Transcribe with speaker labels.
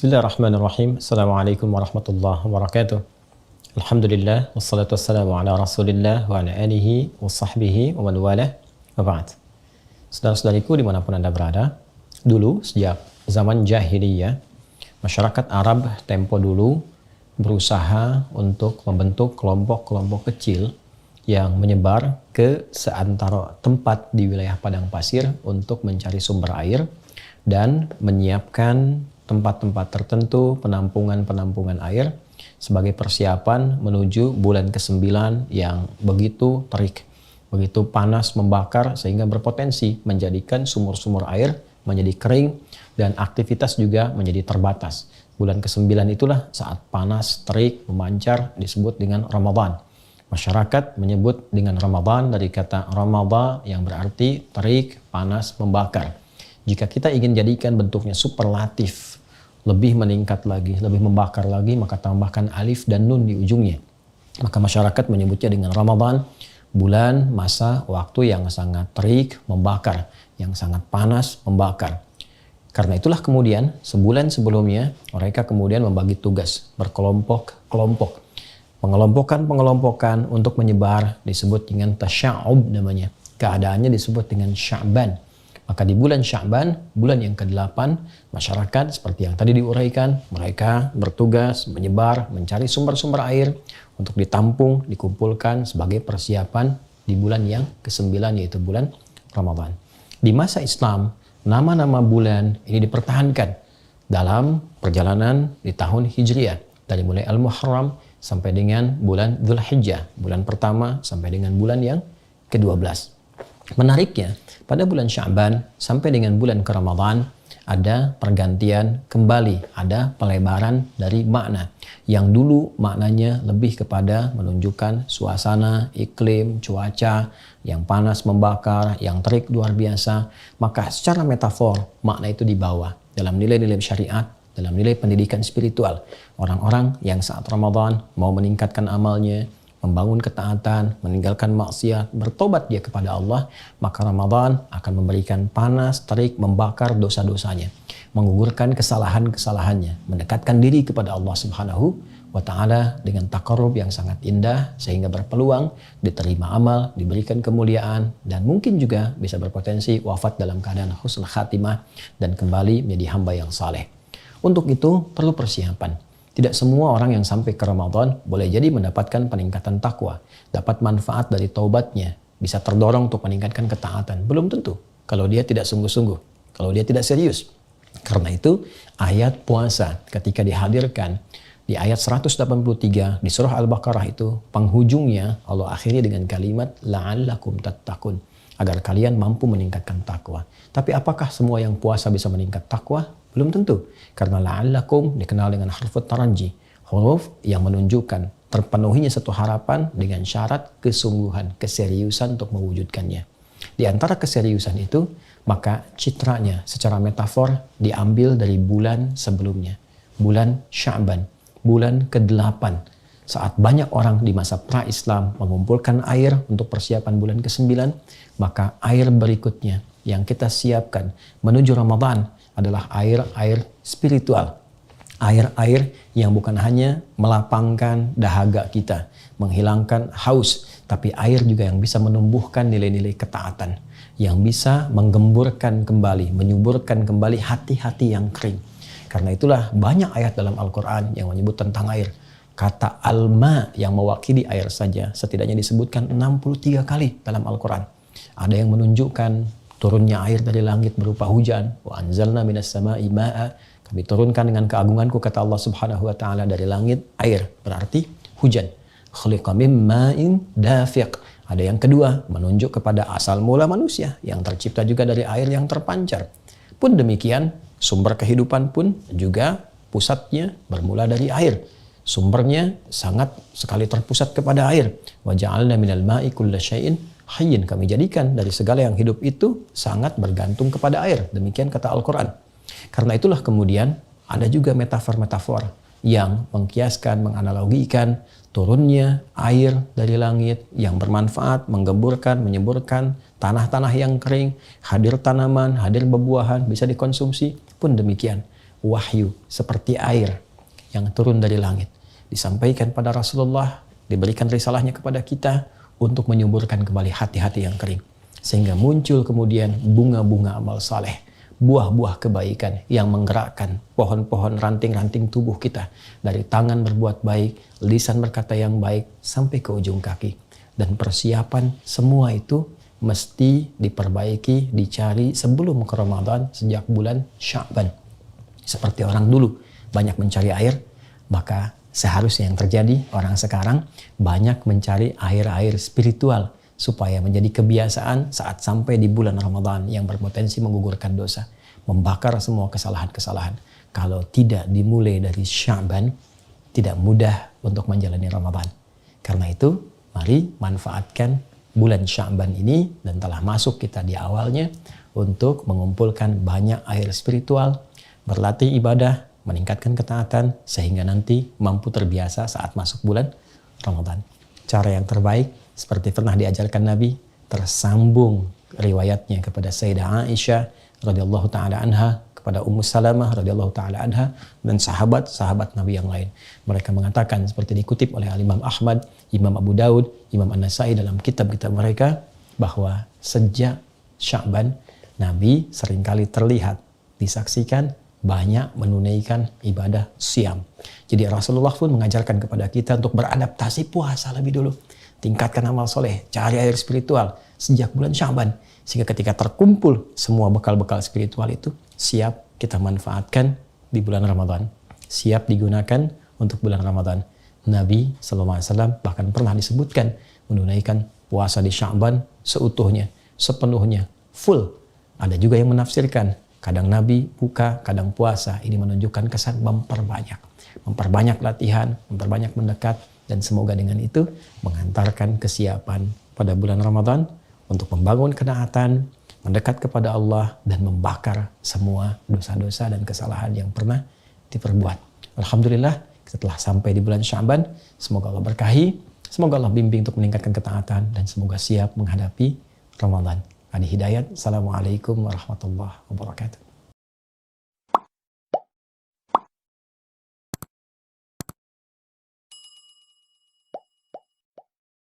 Speaker 1: Bismillahirrahmanirrahim. Assalamualaikum warahmatullahi wabarakatuh. Alhamdulillah, wassalatu wassalamu ala rasulillah wa ala alihi wa sahbihi wa man walah wa ba'd. Saudara-saudariku dimanapun Anda berada, dulu sejak zaman jahiliyah, masyarakat Arab tempo dulu berusaha untuk membentuk kelompok-kelompok kecil yang menyebar ke seantero tempat di wilayah padang pasir untuk mencari sumber air dan menyiapkan tempat-tempat tertentu, penampungan-penampungan air sebagai persiapan menuju bulan ke-9 yang begitu terik, begitu panas membakar sehingga berpotensi menjadikan sumur-sumur air menjadi kering dan aktivitas juga menjadi terbatas. Bulan ke-9 itulah saat panas, terik, memancar disebut dengan Ramadan. Masyarakat menyebut dengan Ramadan dari kata Ramadha yang berarti terik, panas, membakar. Jika kita ingin jadikan bentuknya superlatif, lebih meningkat lagi, lebih membakar lagi, maka tambahkan alif dan nun di ujungnya. Maka masyarakat menyebutnya dengan Ramadan, bulan masa waktu yang sangat terik, membakar, yang sangat panas, membakar. Karena itulah kemudian sebulan sebelumnya mereka kemudian membagi tugas berkelompok-kelompok. Pengelompokan untuk menyebar disebut dengan tasya'ub namanya. Keadaannya disebut dengan Sya'ban. Maka di bulan Sya'ban, bulan yang ke-8, masyarakat seperti yang tadi diuraikan, mereka bertugas menyebar, mencari sumber-sumber air untuk ditampung, dikumpulkan sebagai persiapan di bulan yang ke-9 yaitu bulan Ramadan. Di masa Islam, nama-nama bulan ini dipertahankan dalam perjalanan di tahun Hijriah. Dari mulai Al-Muharram sampai dengan bulan Dzulhijjah, bulan pertama sampai dengan bulan yang ke-12. Menariknya, pada bulan Sya'ban sampai dengan bulan ke Ramadan ada pergantian kembali, ada pelebaran dari makna. Yang dulu maknanya lebih kepada menunjukkan suasana, iklim, cuaca yang panas membakar, yang terik luar biasa. Maka secara metafor makna itu dibawa dalam nilai-nilai syariat, dalam nilai pendidikan spiritual. Orang-orang yang saat Ramadan mau meningkatkan amalnya, membangun ketaatan, meninggalkan maksiat, bertobat dia kepada Allah, maka Ramadan akan memberikan panas, terik, membakar dosa-dosanya, menggugurkan kesalahan-kesalahannya, mendekatkan diri kepada Allah Subhanahu wa Ta'ala dengan taqarrub yang sangat indah sehingga berpeluang diterima amal, diberikan kemuliaan, dan mungkin juga bisa berpotensi wafat dalam keadaan husnul khatimah dan kembali menjadi hamba yang saleh. Untuk itu perlu persiapan. Tidak semua orang yang sampai ke Ramadan boleh jadi mendapatkan peningkatan takwa, dapat manfaat dari taubatnya, bisa terdorong untuk meningkatkan ketaatan. Belum tentu kalau dia tidak sungguh-sungguh, kalau dia tidak serius. Karena itu ayat puasa ketika dihadirkan di ayat 183 di surah Al-Baqarah itu penghujungnya Allah akhiri dengan kalimat la'allakum tattaqun, agar kalian mampu meningkatkan takwa. Tapi apakah semua yang puasa bisa meningkat takwa? Belum tentu. Karena la'allakum dikenal dengan huruf taranji. Huruf yang menunjukkan terpenuhinya satu harapan dengan syarat kesungguhan, keseriusan untuk mewujudkannya. Di antara keseriusan itu, maka citranya secara metafor diambil dari bulan sebelumnya. Bulan Sya'ban, bulan ke-8. Saat banyak orang di masa pra-Islam mengumpulkan air untuk persiapan bulan ke-9, maka air berikutnya yang kita siapkan menuju Ramadan adalah air-air spiritual. Air-air yang bukan hanya melapangkan dahaga kita, menghilangkan haus, tapi air juga yang bisa menumbuhkan nilai-nilai ketaatan, yang bisa menggemburkan kembali, menyuburkan kembali hati-hati yang kering. Karena itulah banyak ayat dalam Al-Quran yang menyebut tentang air. Kata alma yang mewakili air saja setidaknya disebutkan 63 kali dalam Al-Quran. Ada yang menunjukkan turunnya air dari langit berupa hujan. Wa anzalna minas sama'i ma'a. Kami turunkan dengan keagunganku, kata Allah Subhanahu wa Ta'ala, dari langit air, berarti hujan. Khuliqa mim ma'in dafiq. Ada yang kedua, menunjuk kepada asal mula manusia yang tercipta juga dari air yang terpancar. Pun demikian, sumber kehidupan pun juga pusatnya bermula dari air. Sumbernya sangat sekali terpusat kepada air. Wa ja'alna minal ma'i kulla syai'in hayyin, kami jadikan dari segala yang hidup itu sangat bergantung kepada air. Demikian kata Al-Quran. Karena itulah kemudian ada juga metafor-metafor yang mengkiaskan, menganalogikan turunnya air dari langit yang bermanfaat, menggemburkan, menyemburkan tanah-tanah yang kering, hadir tanaman, hadir bebuahan, bisa dikonsumsi. Pun demikian, wahyu seperti air yang turun dari langit. Disampaikan pada Rasulullah, diberikan risalahnya kepada kita untuk menyuburkan kembali hati-hati yang kering. Sehingga muncul kemudian bunga-bunga amal saleh, buah-buah kebaikan yang menggerakkan pohon-pohon ranting-ranting tubuh kita. Dari tangan berbuat baik, lisan berkata yang baik, sampai ke ujung kaki. Dan persiapan semua itu mesti diperbaiki, dicari sebelum ke Ramadan sejak bulan Sya'ban. Seperti orang dulu banyak mencari air, maka seharusnya yang terjadi orang sekarang banyak mencari air-air spiritual supaya menjadi kebiasaan saat sampai di bulan Ramadan yang berpotensi menggugurkan dosa, membakar semua kesalahan-kesalahan. Kalau tidak dimulai dari Sya'ban, tidak mudah untuk menjalani Ramadan. Karena itu, mari manfaatkan bulan Sya'ban ini dan telah masuk kita di awalnya untuk mengumpulkan banyak air spiritual, berlatih ibadah, meningkatkan ketaatan sehingga nanti mampu terbiasa saat masuk bulan Ramadan. Cara yang terbaik seperti pernah diajarkan Nabi, tersambung riwayatnya kepada Sayyidah Aisyah radhiyallahu taala anha, kepada Ummu Salamah radhiyallahu taala anha, dan sahabat-sahabat Nabi yang lain. Mereka mengatakan seperti dikutip oleh Imam Ahmad, Imam Abu Daud, Imam An-Nasai dalam kitab-kitab mereka, bahwa sejak Sya'ban Nabi seringkali terlihat, disaksikan banyak menunaikan ibadah siam. Jadi Rasulullah pun mengajarkan kepada kita untuk beradaptasi puasa lebih dulu. Tingkatkan amal soleh, cari air spiritual sejak bulan Sya'ban. Sehingga ketika terkumpul semua bekal-bekal spiritual itu, siap kita manfaatkan di bulan Ramadan. Siap digunakan untuk bulan Ramadan. Nabi SAW bahkan pernah disebutkan menunaikan puasa di Sya'ban seutuhnya, sepenuhnya, full. Ada juga yang menafsirkan kadang Nabi buka, kadang puasa. Ini menunjukkan kesan memperbanyak latihan, memperbanyak mendekat, dan semoga dengan itu mengantarkan kesiapan pada bulan Ramadan untuk membangun kenaatan, mendekat kepada Allah, dan membakar semua dosa-dosa dan kesalahan yang pernah diperbuat. Alhamdulillah, kita telah sampai di bulan Sya'ban. Semoga Allah berkahi, semoga Allah bimbing untuk meningkatkan ketaatan, dan semoga siap menghadapi Ramadan. Adi Hidayat, Assalamualaikum warahmatullahi wabarakatuh.